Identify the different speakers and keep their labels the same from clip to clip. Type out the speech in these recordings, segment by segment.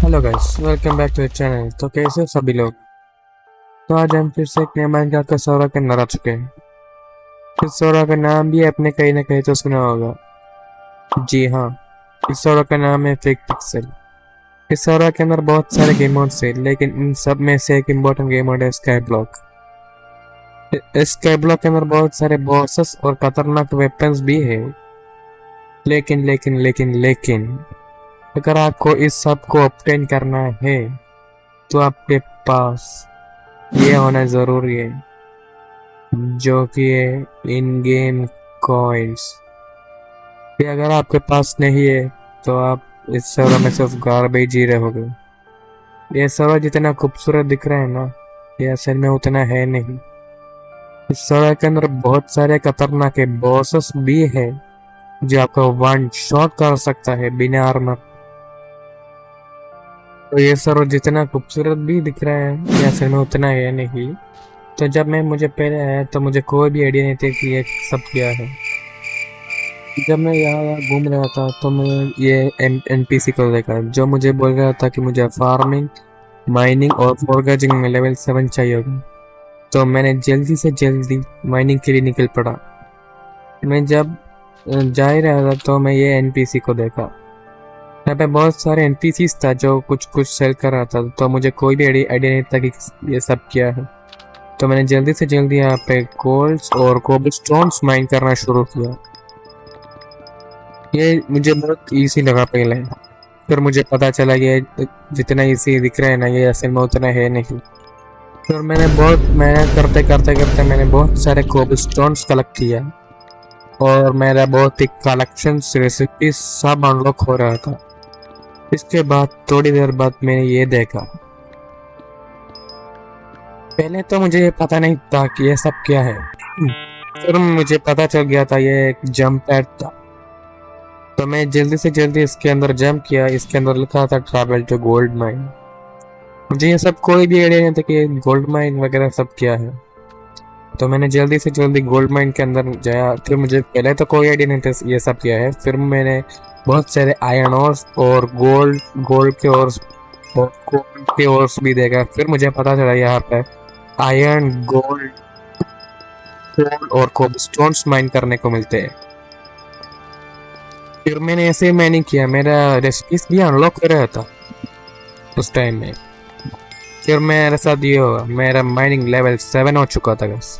Speaker 1: Hello guys, welcome back to the channel. तो कैसे हो सभी लोग। तो आज हम फिर से एक नए माइनक्राफ्ट का सर्वर के अंदर आ चुके हैं। इस सर्वर का नाम भी आपने कहीं ना कहीं तो सुना होगा। जी हाँ, इस सर्वर का नाम है फेक पिक्सल। इस सर्वर के अंदर बहुत सारे गेम मोड्स है, लेकिन इन सब में से एक इम्पोर्टेंट गेम मोड है स्काई ब्लॉक। इस स्काई ब्लॉक के अंदर बहुत सारे बॉसेस और खतरनाक वेपन्स भी है। लेकिन अगर आपको इस सब को ऑब्टेन करना है तो आपके पास ये होना जरूरी है, जो कि है इन गेम कॉइन्स। ये अगर आपके पास नहीं है तो आप इस सर्वर में सिर्फ गार्बेज ही रहोगे। ये सर्वर जितना खूबसूरत दिख रहा है ना, ये असल में उतना है नहीं। इस सर्वर के अंदर बहुत सारे खतरनाक बॉसेस भी है जो आपको वन शॉट कर सकता है बिना आर्मर। तो ये सर्वर जितना खूबसूरत भी दिख रहा है, ये असल में उतना है नहीं। तो जब मैं मुझे पहले आया तो मुझे कोई भी आइडिया नहीं था कि ये सब क्या है। जब मैं यहाँ घूम रहा था तो मैं ये एनपीसी को देखा जो मुझे बोल रहा था कि मुझे फार्मिंग, माइनिंग और फोरगेजिंग में लेवल 7 चाहिए होगा। तो मैंने जल्दी से जल्दी माइनिंग के लिए निकल पड़ा। मैं जब जा ही रहा था तो मैं ये एनपीसी को देखा। यहाँ पे बहुत सारे एनपीसीज था जो कुछ कुछ सेल कर रहा था, तो मुझे कोई भी आइडिया नहीं था कि ये सब क्या है। तो मैंने जल्दी से जल्दी यहाँ पे गोल्ड्स और कोबलस्टोन्स माइन करना शुरू किया। ये मुझे बहुत इजी लगा पहले, फिर मुझे पता चला कि जितना इजी दिख रहा है ना, ये असल में उतना है नहीं। फिर मैंने बहुत मेहनत करते करते करते मैंने बहुत सारे कोबलस्टोन्स कलेक्ट किया और मेरा बहुत ही कलेक्शन रेसिपी सब अनलॉक हो रहा था। इसके बाद थोड़ी देर बाद मैंने ये देखा। पहले तो मुझे पता नहीं था कि ये सब क्या है, फिर मुझे पता चल गया था ये एक जंप पैड था। तो मैं जल्दी से जल्दी इसके अंदर जंप किया। इसके अंदर लिखा था ट्रैवल टू गोल्ड माइन। मुझे ये सब कोई भी आइडिया नहीं था कि गोल्ड माइन वगैरह सब क्या है। तो मैंने जल्दी से जल्दी गोल्ड माइन के अंदर जाया। फिर मुझे पहले तो कोई आइडिया नहीं था ये सब क्या है। फिर मैंने बहुत सारे आयरन ओर्स और गोल्ड के ओर्स और गोल्ड के ओर्स भी देखा। फिर मुझे पता चला यहाँ पे आयरन, गोल्ड और कोबलस्टोन्स माइन करने को मिलते हैं। फिर मैंने ऐसे ही माइनिंग किया। मेरा रेसिपीज भी अनलॉक हो रहा था उस टाइम में। फिर मेरे साथ ये हुआ, मेरा माइनिंग लेवल 7 हो चुका था बस।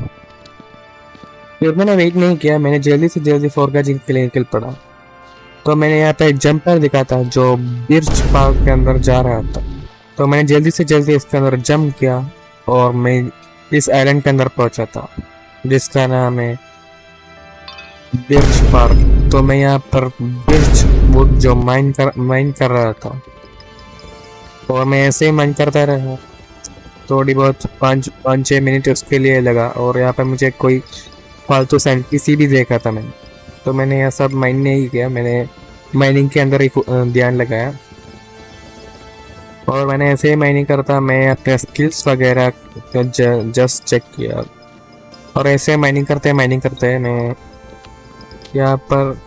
Speaker 1: फिर मैंने वेट नहीं किया, मैंने जल्दी से जल्दी फोरगेजिंग के लिए निकल पड़ा। तो मैंने यहाँ पे जंपर दिखा था जो बिर्च पार्क के अंदर जा रहा था। तो मैंने जल्दी से जल्दी इसके अंदर जंप किया और मैं इस आइलैंड के अंदर पहुंचा था जिसका नाम है बिर्च पार्क। तो मैं यहाँ पर बिर्च वुड जो माइन कर रहा था और मैं ऐसे ही माइन करता रहा। थोड़ी बहुत 5-6 मिनट उसके लिए लगा और यहाँ पे मुझे कोई फालतू से एनपीसी भी देखा था मैंने। तो मैंने यह सब माइन नहीं किया, मैंने माइनिंग के अंदर ही ध्यान लगाया और मैंने ऐसे ही माइनिंग करता। मैं अपने स्किल्स वगैरह जस्ट चेक किया और ऐसे माइनिंग करते मैं यहाँ पर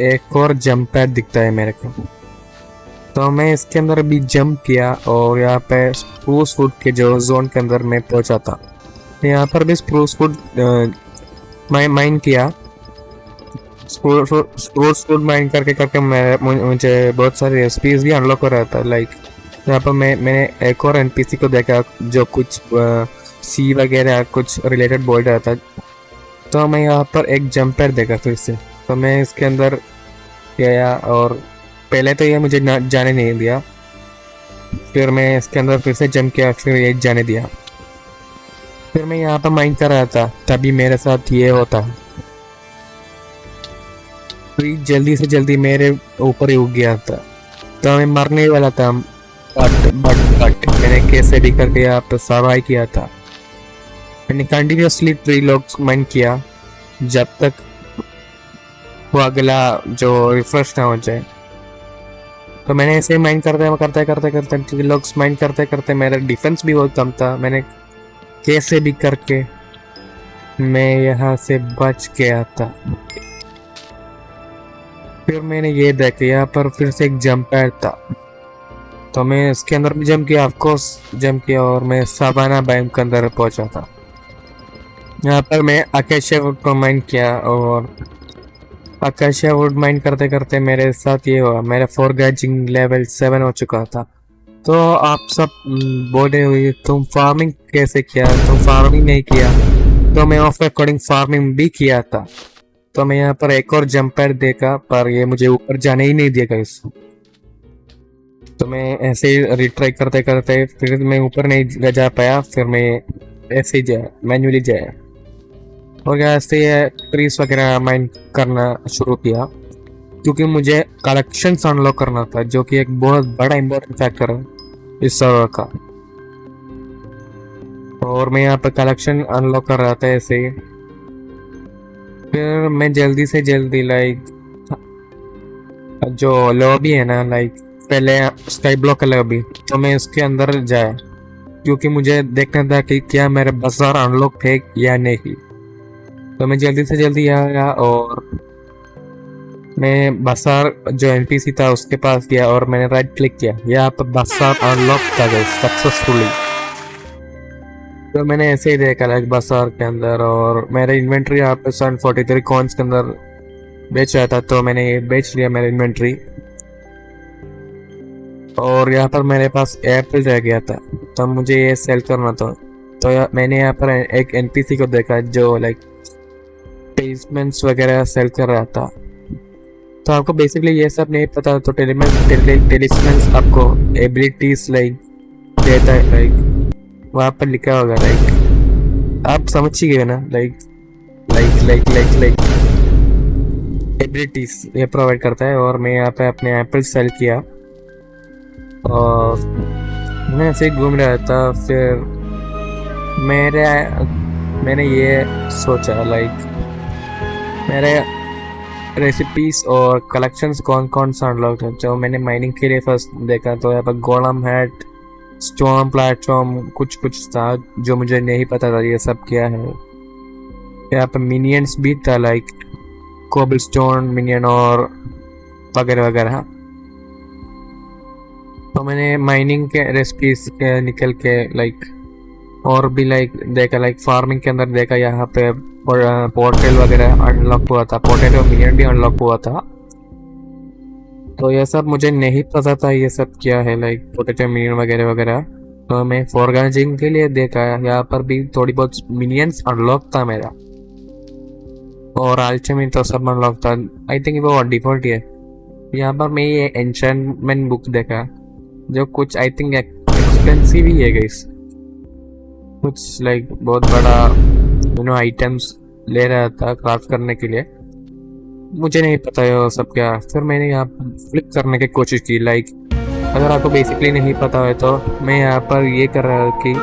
Speaker 1: एक और जंप पैड दिखता है मेरे को। तो मैं इसके अंदर भी जंप किया और यहाँ पे स्प्रूस वुड के जो जोन के अंदर मैं पहुंचा था। यहाँ पर भी स्प्रूस वुड माइन किया। स्प्रूस वुड माइन करके करके मुझे बहुत सारे रेसिपीज भी अनलॉक हो रहा था। लाइक यहाँ पर मैंने एक और एनपीसी को देखा जो कुछ सी वगैरह कुछ रिलेटेड बोल रहा था। तो मैं यहाँ पर एक जंपर देखा फिर से। तो मैं इसके अंदर गया और पहले तो ये मुझे जाने नहीं दिया। फिर मैं इसके अंदर फिर से जंप किया, फिर ये जाने दिया। फिर मैं यहाँ पर माइन कर रहा था, तभी मेरे साथ ये होता है। फिर जल्दी से जल्दी मेरे ऊपर ही उग गया था। तो मैं मरने वाला था, बट मैंने कैसे भी करके यहाँ पर सर्वाइव किया था। मैंने कंटिन्यूसली 3 लॉक्स माइन किया जब तक वो अगला जो रिफ्रेश ना हो जाए। तो मैंने ऐसे माइन करते लॉक्स माइन करते मेरा डिफेंस भी बहुत कम था। मैंने कैसे भी करके मैं यहाँ से बच गया था। फिर मैंने ये देखा यहाँ पर फिर से एक जंप पैड था। तो मैं इसके अंदर भी जंप किया, ऑफकोर्स जंप किया, और मैं साबाना बाइम के अंदर पहुंचा था। यहाँ पर मैं अकेशिया वुड को माइन किया, और अकेशिया वुड माइन करते करते मेरे साथ ये हुआ, मेरा फोरगेजिंग लेवल 7 हो चुका था। तो आप सब बोले हुए तुम फार्मिंग कैसे किया, तुम फार्मिंग नहीं किया। तो मैं ऑफ रिकॉर्डिंग फार्मिंग भी किया था। तो मैं यहाँ पर एक और जंप पैड देखा, पर ये मुझे ऊपर जाने ही नहीं देगा इस। तो मैं ऐसे ही रिट्राई करते करते फिर मैं ऊपर नहीं जा पाया, फिर मैं ऐसे ही जाया, मैन्युअली जाया, और यहाँ से ट्रीज वगैरह माइन करना शुरू किया, क्योंकि मुझे कलेक्शंस अनलॉक करना था, जो कि एक बहुत बड़ा इंपॉर्टेंट फैक्टर है इस सर्वर का। और मैं यहाँ पर कलेक्शन अनलॉक कर रहा था ऐसे ही। फिर मैं जल्दी से जल्दी लाइक जो लॉबी है ना, लाइक पहले स्काई ब्लॉक का लॉबी, तो मैं उसके अंदर जाया, क्योंकि मुझे देखना था कि क्या मेरे बाजार अनलॉक है या नहीं। तो मैं जल्दी से जल्दी आया, और मैं बाजार जो एनपीसी था उसके पास गया, और मैंने राइट क्लिक किया, यहाँ पर बाजार अनलॉक कर गए सक्सेसफुली। तो मैंने ऐसे ही देखा लाइक बाजार के अंदर, और मेरा इन्वेंट्री यहाँ पे 743 कॉइन्स के अंदर बेच रहा था, तो मैंने ये बेच लिया मेरा इन्वेंट्री। और यहाँ पर मेरे पास एप्पल रह गया था, तो मुझे ये सेल करना था। तो मैंने यहाँ पर एक एनपीसी को देखा जो लाइक टेलिस्मेंट्स वगैरह सेल कर रहा था। तो आपको बेसिकली ये सब नहीं पता, तो टेलिस्मेंट्स आपको एबिलिटीज लाइक देता है, लाइक वहाँ पर लिखा होगा, लाइक आप समझ ही गए ना, like like like like like abilities ये प्रोवाइड करता है। और मैं यहाँ पे अपने एप्पल सेल किया, और मैं ऐसे ही घूम रहा था। फिर मैंने ये सोचा लाइक मेरे रेसिपीज और कलेक्शंस कौन कौन सा अनलॉक है, जो मैंने माइनिंग के लिए फर्स्ट देखा। तो यहाँ पर गोलम हेड, स्टोन प्लेटफॉर्म कुछ कुछ था जो मुझे नहीं पता था ये सब क्या है। यहाँ पर मिनियंस भी था, लाइक कोबलस्टोन मिनियन और वगैरह वगैरह। तो मैंने माइनिंग के रेसिपीज के निकल के लाइक और भी लाइक देखा, लाइक फार्मिंग के अंदर देखा, यहाँ पे पोर्टल वगैरह अनलॉक हुआ था, पोर्टल और मिनियन भी अनलॉक हुआ था। तो ये सब मुझे नहीं पता था ये सब क्या है, लाइक पोर्टल मिनियन वगैरह वगैरह। तो मैं फॉरगेजिंग के लिए देखा, यहाँ पर भी थोड़ी बहुत मिनियंस अनलॉक था मेरा, और आल्चमी तो सब अनलॉक था। आई थिंक वो डिफॉल्ट है। यहाँ पर मैं ये एन्चेंटमेंट बुक देखा, जो कुछ आई थिंक एक्सपेंसिव ही है गाइस, कुछ लाइक बहुत बड़ा आइटम्स ले रहा था क्राफ्ट करने के लिए, मुझे नहीं पता है वो सब क्या। फिर मैंने यहाँ फ्लिप करने की कोशिश की, लाइक अगर आपको बेसिकली नहीं पता है तो मैं यहाँ पर ये कर रहा हूँ कि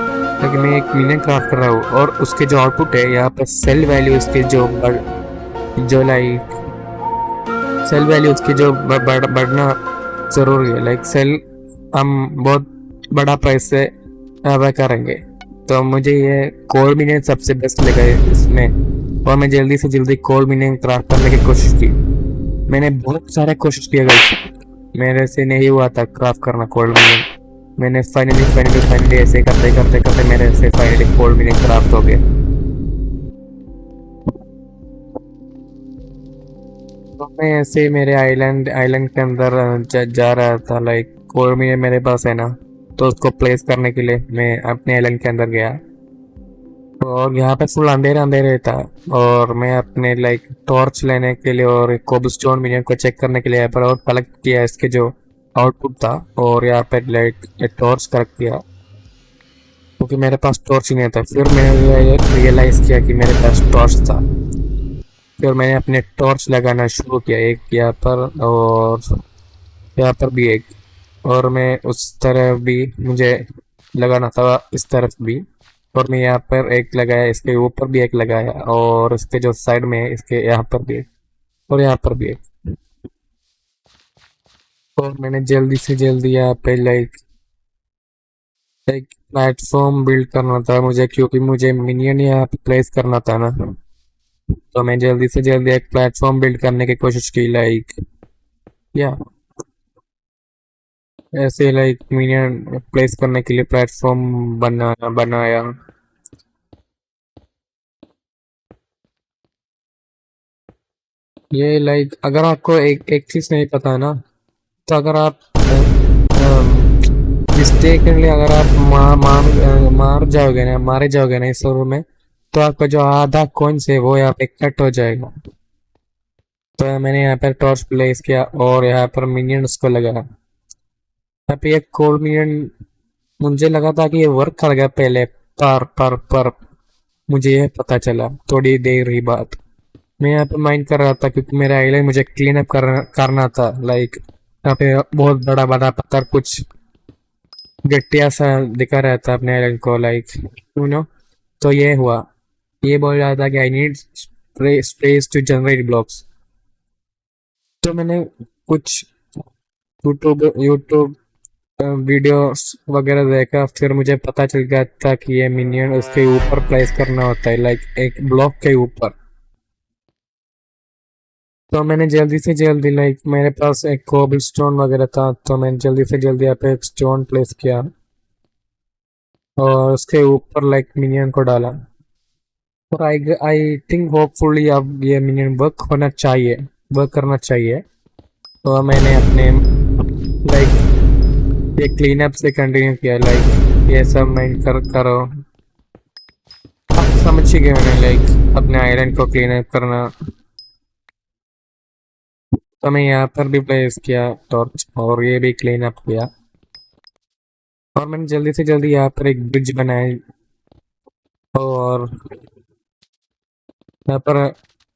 Speaker 1: मैं एक मिनियन क्राफ्ट कर रहा हूँ, और उसके जो आउटपुट है यहाँ पर सेल वैल्यू उसके जो लाइक सेल वैल्यू उसकी जो बढ़ना जरूरी है, लाइक सेल हम बहुत बड़ा प्राइस से करेंगे। तो मुझे ये कोल मिनियन सबसे बेस्ट लगा इसमें, और मैं जल्दी से जल्दी कोल मिनियन क्राफ्ट करने की कोशिश की। मैंने बहुत सारा कोशिश किया गाइस, मेरे से नहीं हुआ था क्राफ्ट करना कोल मिनियन। मैंने फाइनली ऐसे करते करते करते मेरे से फाइनली कोल मिनियन क्राफ्ट हो गया। तो मैं ऐसे मेरे आइलैंड के अंदर जा रहा था, लाइक कोल मिनियन मेरे पास है ना, तो उसको प्लेस करने के लिए मैं अपने आइलैंड के अंदर गया, और यहाँ पे फुल अंधेरा अंधेरा था। और मैं अपने लाइक टॉर्च लेने के लिए और कोबलस्टोन मिनियन को चेक करने के लिए यहाँ पर और कलेक्ट किया इसके जो आउटपुट था, और यहाँ पे लाइक टॉर्च कलेक्ट किया, क्योंकि मेरे पास टॉर्च ही नहीं था। फिर मैंने रियलाइज किया कि मेरे पास टॉर्च था। फिर मैंने अपने टॉर्च लगाना शुरू किया, एक यहाँ पर और यहाँ पर भी एक, और मैं उस तरफ भी मुझे लगाना था, इस तरफ भी। और मैं यहाँ पर एक लगाया, इसके ऊपर भी एक लगाया, और इसके जो साइड में है इसके यहाँ पर भी एक, और यहाँ पर भी एक। और मैंने जल्दी से जल्दी यहाँ पे लाइक एक प्लेटफॉर्म बिल्ड करना था मुझे, क्योंकि मुझे मिनियन यहाँ पे प्लेस करना था ना। तो मैं जल्दी से जल्दी एक प्लेटफॉर्म बिल्ड करने की कोशिश की, लाइक या ऐसे लाइक मिनियन प्लेस करने के लिए प्लेटफॉर्म बनाया। ये लाइक अगर आपको एक एक चीज नहीं पता ना, तो अगर आप मिस्टेकनली अगर आप मारे जाओगे ना इस सर्वर में, तो आपका जो आधा कॉइन्स है वो यहाँ पे कट हो जाएगा। तो मैंने यहाँ पर टॉर्च प्लेस किया और यहाँ पर मिनियंस को लगा। यहाँ पे एक कोल्ड मिनियन, मुझे लगा था कि ये वर्क कर गया पहले, पर मुझे ये पता चला थोड़ी देर ही बाद। मैं यहाँ पे माइंड कर रहा था क्योंकि मेरा आइलैंड मुझे क्लीन अप करना था। लाइक यहाँ पे बहुत बड़ा बड़ा पत्थर कुछ गट्टिया सा दिखा रहा था अपने आइलैंड को, लाइक यू नो। तो ये हुआ, ये बोल रहा था कि I need space to generate blocks. तो मैंने कुछ यूट्यूब वीडियोस वगैरह देखा, फिर मुझे पता चल गया था कि ये मिनियन उसके ऊपर प्लेस करना होता है, लाइक एक ब्लॉक के ऊपर। तो मैंने जल्दी से जल्दी, लाइक मेरे पास एक कोबल स्टोन वगैरह था, तो मैंने जल्दी से जल्दी यहाँ पे एक स्टोन प्लेस किया और उसके ऊपर लाइक मिनियन को डाला। और आई आई थिंक होपफुली अब ये मिनियन वर्क करना चाहिए। तो मैंने अपने लाइक ये क्लीन अप से कंटिन्यू किया, लाइक ये सब माइंड करो। आप समझ ही गए मैंने, लाइक अपने आयरन को क्लीन अप करना। तो मैं यहाँ पर भी प्लेस किया टॉर्च और ये भी क्लीन अप किया। और मैंने जल्दी से जल्दी यहाँ पर एक ब्रिज बनाई और यहाँ पर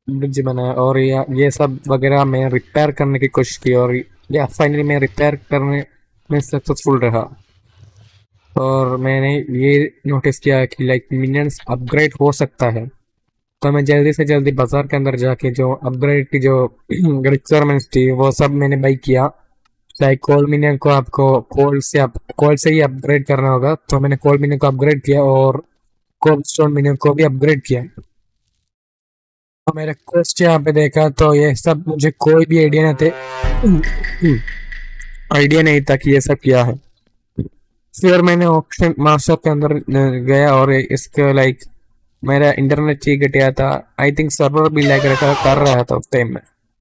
Speaker 1: ब्रिज बनाया और ये सब वगैरह मैं रिपेयर करने की कोशिश की और या फाइनली मैं रिपेयर करने में सक्सेसफुल रहा। और मैंने ये नोटिस किया कि लाइक मिनियंस अपग्रेड हो सकता है। तो मैं जल्दी से जल्दी बाजार के अंदर जाके जो अपग्रेड की जो रिक्वायरमेंट्स थी वो सब मैंने बाई किया। लाइक कोल मिनियन को आपको कोल से ही अपग्रेड करना होगा, तो मैंने कोल मिनियन को अपग्रेड किया और कोल स्टोन मिनियन को भी अपग्रेड किया। तो मेरे क्वेस्ट यहाँ पे देखा तो ये सब मुझे कोई भी आइडिया नहीं था कि ये सब क्या है। फिर मैंने ऑप्शन मास्टर के अंदर गया और इसके लाइक मेरा इंटरनेट ठीक घटिया था। आई थिंक सर्वर भी लैग कर रहा था उस टाइम में।